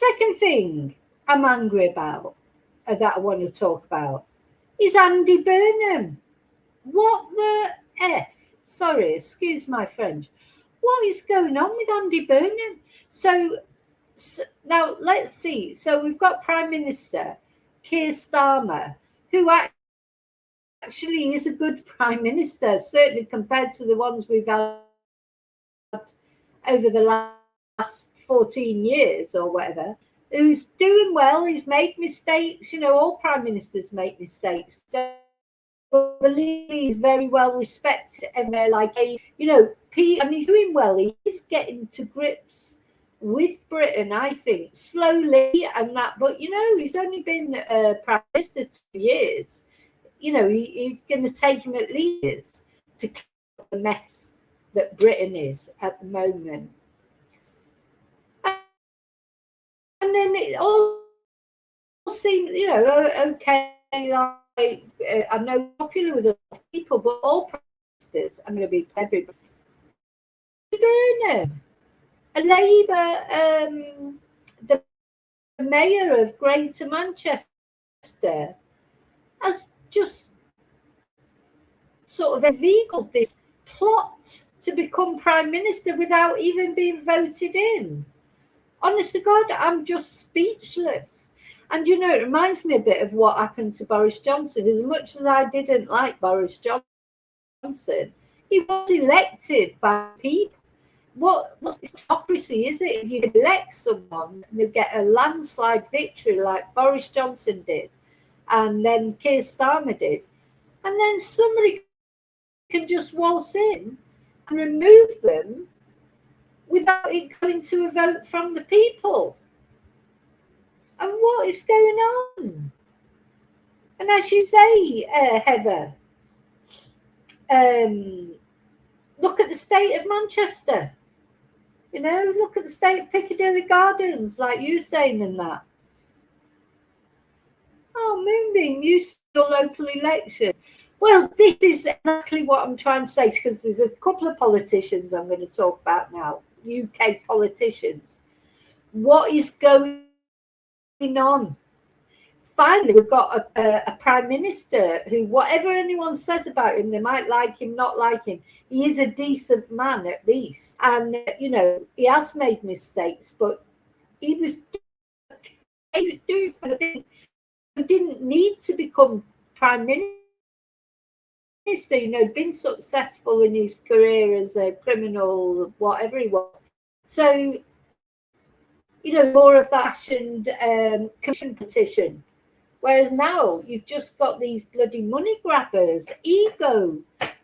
Second thing I'm angry about, that I want to talk about, is Andy Burnham. What the F? Sorry, excuse my French. What is going on with Andy Burnham? So now let's see. So we've got Prime Minister Keir Starmer, who actually is a good Prime Minister, certainly compared to the ones we've had over the last 14 years or whatever, who's doing well. He's made mistakes. You know, all Prime Ministers make mistakes. But believe me, he's very well respected everywhere. Like, you know, and he's doing well. He's getting to grips with Britain, I think, slowly and that. But, you know, he's only been Prime Minister 2 years. You know, he's going to take him at least years to clean up the mess that Britain is at the moment. And then it all seems, you know, okay, like, I know popular with a lot of people, but all prime ministers, I'm going to be everybody. Burnham, a Labour, the mayor of Greater Manchester, has just sort of inveigled this plot to become Prime Minister without even being voted in. Honest to God, I'm just speechless. And, you know, it reminds me a bit of what happened to Boris Johnson. As much as I didn't like Boris Johnson, he was elected by people. What's hypocrisy, is it? If you elect someone and you get a landslide victory like Boris Johnson did, and then Keir Starmer did, and then somebody can just waltz in and remove them without it going to a vote from the people. And what is going on? And as you say, Heather, look at the state of Manchester. You know, look at the state of Piccadilly Gardens, like you saying and that. Oh, Moonbeam, you still local election. Well, this is exactly what I'm trying to say, because there's a couple of politicians I'm going to talk about now, UK politicians. What is going on? Finally, we've got a Prime Minister who, whatever anyone says about him, they might like him, not like him, he is a decent man at least. And, you know, he has made mistakes, but he was doing something. He didn't need to become Prime Minister. You know, been successful in his career as a criminal, whatever he was. So, you know, more of that fashioned commission petition. Whereas now you've just got these bloody money grabbers, ego,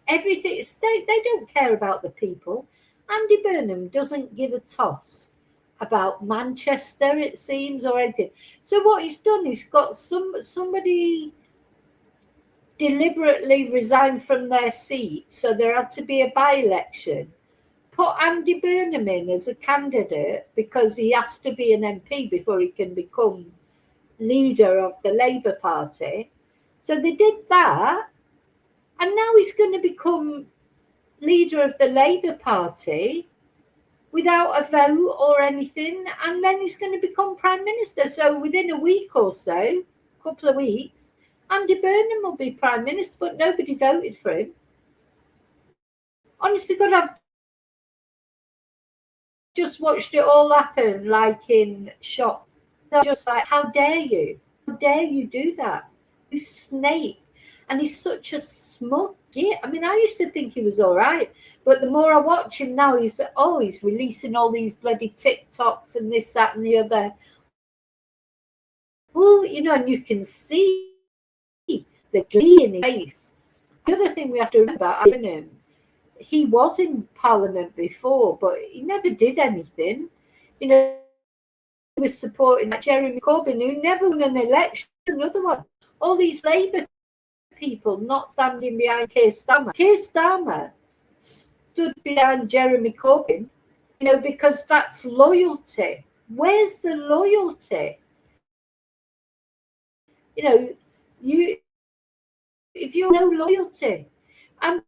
everything. They don't care about the people. Andy Burnham doesn't give a toss about Manchester, it seems, or anything. So what he's done, he's got somebody deliberately resigned from their seat, so there had to be a by-election. Put Andy Burnham in as a candidate because he has to be an MP before he can become leader of the Labour Party. So they did that, and now he's going to become leader of the Labour Party without a vote or anything, and then he's going to become Prime Minister. So within a week or so, a couple of weeks, Andy Burnham will be Prime Minister, but nobody voted for him. Honest to God, I've just watched it all happen, like in shock. I'm just like, how dare you? How dare you do that? You snake. And he's such a smug git. I mean, I used to think he was all right, but the more I watch him now, he's releasing all these bloody TikToks and this, that, and the other. Well, you know, and you can see the glee in his face. The other thing we have to remember about him, he was in Parliament before, but he never did anything. You know, he was supporting Jeremy Corbyn, who never won an election. Another one. All these Labour people not standing behind Keir Starmer. Keir Starmer stood behind Jeremy Corbyn, you know, because that's loyalty. Where's the loyalty? You know, if you have no loyalty, and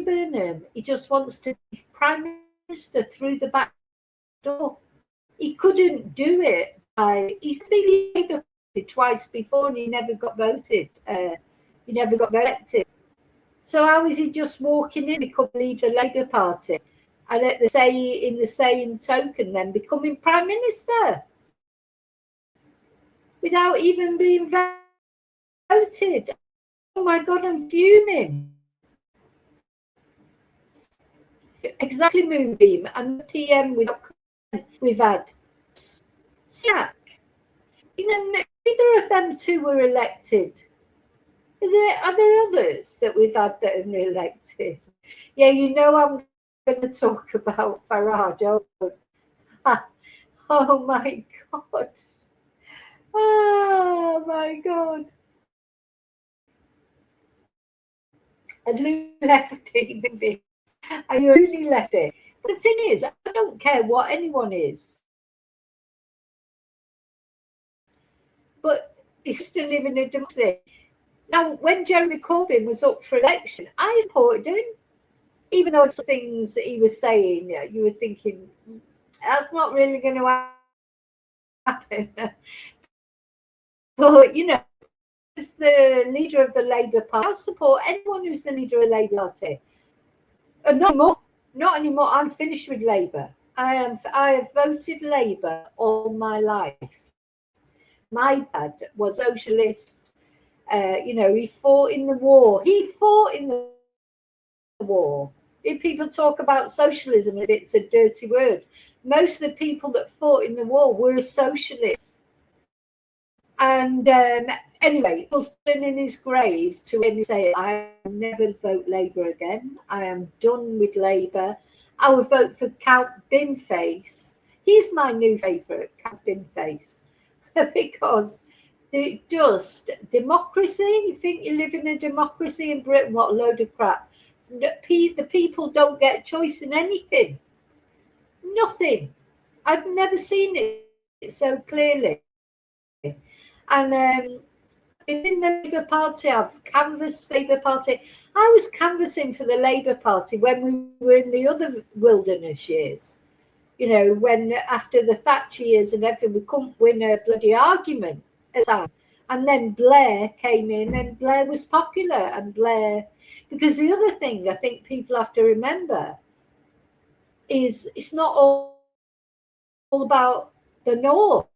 Burnham, he just wants to be Prime Minister through the back door. He couldn't do it. He's been Labour Party twice before and he never got voted. He never got elected. So how is he just walking in, become leader of the Labour Party, and in the same token, then becoming Prime Minister without even being voted? Oh my God, I'm fuming. Exactly, Moonbeam and the PM we've had. Sack. You know, neither of them two were elected. Are there others that we've had that have been elected? Yeah, you know I'm going to talk about Farage. Oh my God. Oh my God. And Lou left it. I only left it. The thing is, I don't care what anyone is. But it's to live in a democracy. Now, when Jeremy Corbyn was up for election, I supported him. Even though some things that he was saying, you were thinking, that's not really going to happen. But, you know, as the leader of the Labour Party, I support anyone who's the leader of the Labour Party. Not anymore. Not anymore. I'm finished with Labour. I have voted Labour all my life. My dad was socialist. You know, he fought in the war. If people talk about socialism, it's a dirty word. Most of the people that fought in the war were socialists. And anyway, he was in his grave to him say, I will never vote Labour again. I am done with Labour. I will vote for Count Binface. He's my new favourite, Count Binface. Because just democracy, you think you live in a democracy in Britain? What a load of crap. The people don't get a choice in anything. Nothing. I've never seen it so clearly. And in the Labour Party, I've canvassed Labour Party. I was canvassing for the Labour Party when we were in the other wilderness years. You know, when after the Thatcher years and everything, we couldn't win a bloody argument at the time. And then Blair came in and Blair was popular. And Blair, because the other thing I think people have to remember is it's not all about the North.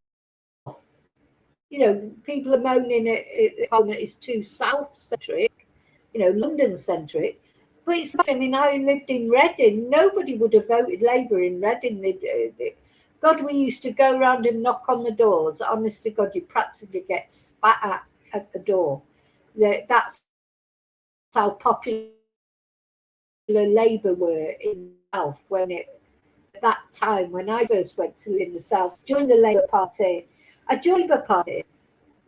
You know, people are moaning it's too South-centric, you know, London-centric. But it's, I mean, I lived in Reading. Nobody would have voted Labour in Reading. God, we used to go around and knock on the doors. Honest to God, you practically get spat at the door. That's how popular Labour were in the South at that time when I first went to live in the South. Joined the Labour Party. I joined the Labour Party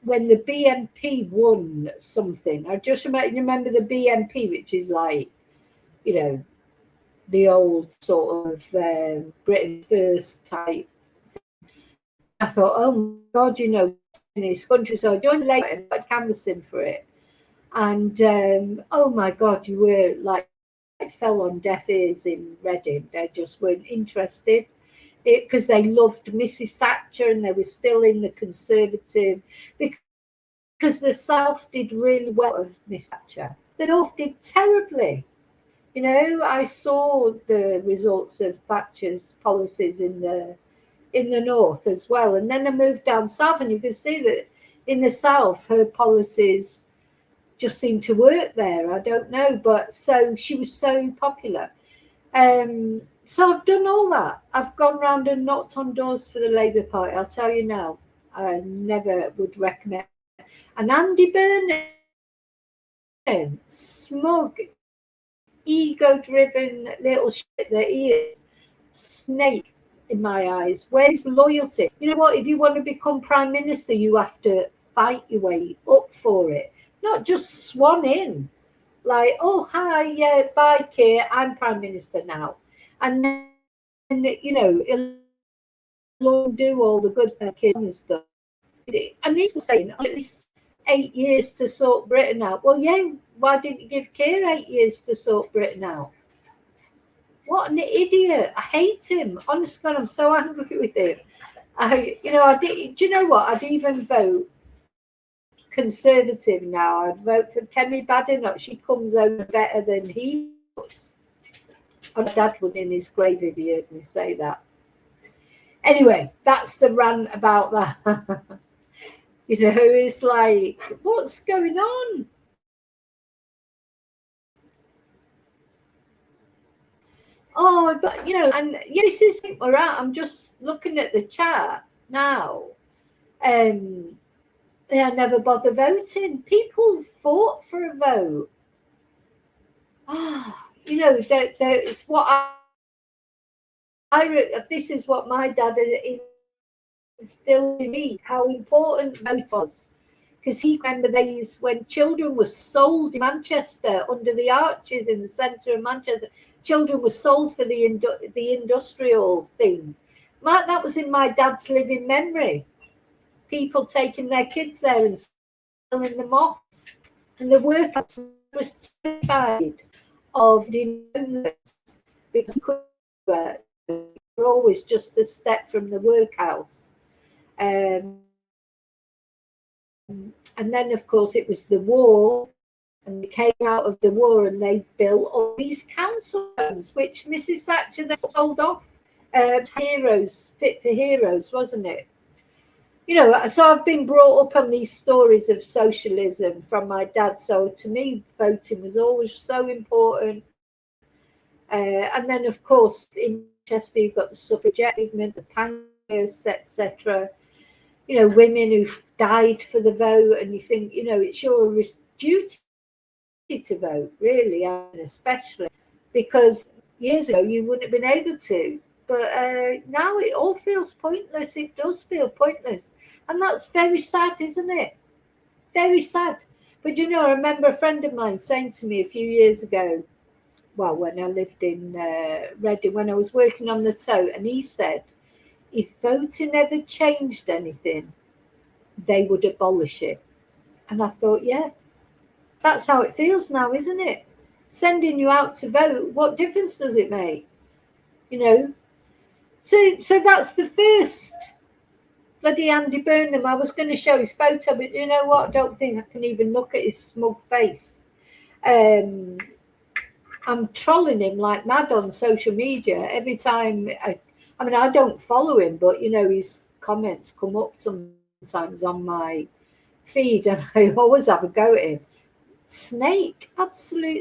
when the BNP won something. I just remember the BNP, which is like, you know, the old sort of Britain First type. I thought, oh my God, you know, in this country. So I joined Labour and started canvassing for it. And oh my God, you were like, it fell on deaf ears in Reading. They just weren't interested because they loved Mrs. Thatcher and they were still in the Conservative. Because the South did really well with Miss Thatcher. The North did terribly. You know, I saw the results of Thatcher's policies in the North as well. And then I moved down South and you can see that in the South, her policies just seemed to work there. I don't know. But so she was so popular. So I've done all that. I've gone round and knocked on doors for the Labour Party. I'll tell you now, I never would recommend. And Andy Burnham, smug, ego-driven little shit that he is, snake in my eyes. Where's loyalty? You know what? If you want to become Prime Minister, you have to fight your way up for it, not just swan in. Like, oh, hi, yeah, bye, Keir, I'm Prime Minister now. And then, you know, he'll do all the good kids and stuff. And he's saying, at least 8 years to sort Britain out. Well, yeah, why didn't you give Keir 8 years to sort Britain out? What an idiot. I hate him. Honest God, I'm so angry with him. I did. Do you know what? I'd even vote Conservative now. I'd vote for Kemi Badenoch. She comes over better than he does. My dad was in his grave if he heard me say that. Anyway, that's the rant about that. It's like, what's going on? Oh, but and this is we're at. I'm just looking at the chat now. They never bother voting. People fought for a vote. It's what this is what my dad instilled in me, how important vote was. Because he remember days when children were sold in Manchester under the arches in the centre of Manchester. Children were sold for the industrial things. That was in my dad's living memory. People taking their kids there and selling them off. And the workers was terrified of the owners because they were always just a step from the workhouse. And then, of course, it was the war, and they came out of the war and they built all these council homes, which Mrs. Thatcher then sold off. Heroes, fit for heroes, wasn't it? So I've been brought up on these stories of socialism from my dad. So to me, voting was always so important. And then, of course, in Manchester, you've got the suffragette movement, the Pankhursts, etc. Women who've died for the vote, and you think, it's your duty to vote, really, and especially because years ago you wouldn't have been able to. But now it all feels pointless. It does feel pointless. And that's very sad, isn't it? Very sad. But I remember a friend of mine saying to me a few years ago, well, when I lived in Reading, when I was working on the tote, and he said, if voting ever changed anything, they would abolish it. And I thought, yeah, that's how it feels now, isn't it? Sending you out to vote, what difference does it make? So that's the first bloody Andy Burnham. I was going to show his photo, but you know what? I don't think I can even look at his smug face. I'm trolling him like mad on social media every time. I don't follow him, but his comments come up sometimes on my feed, and I always have a go at him. Snake, absolute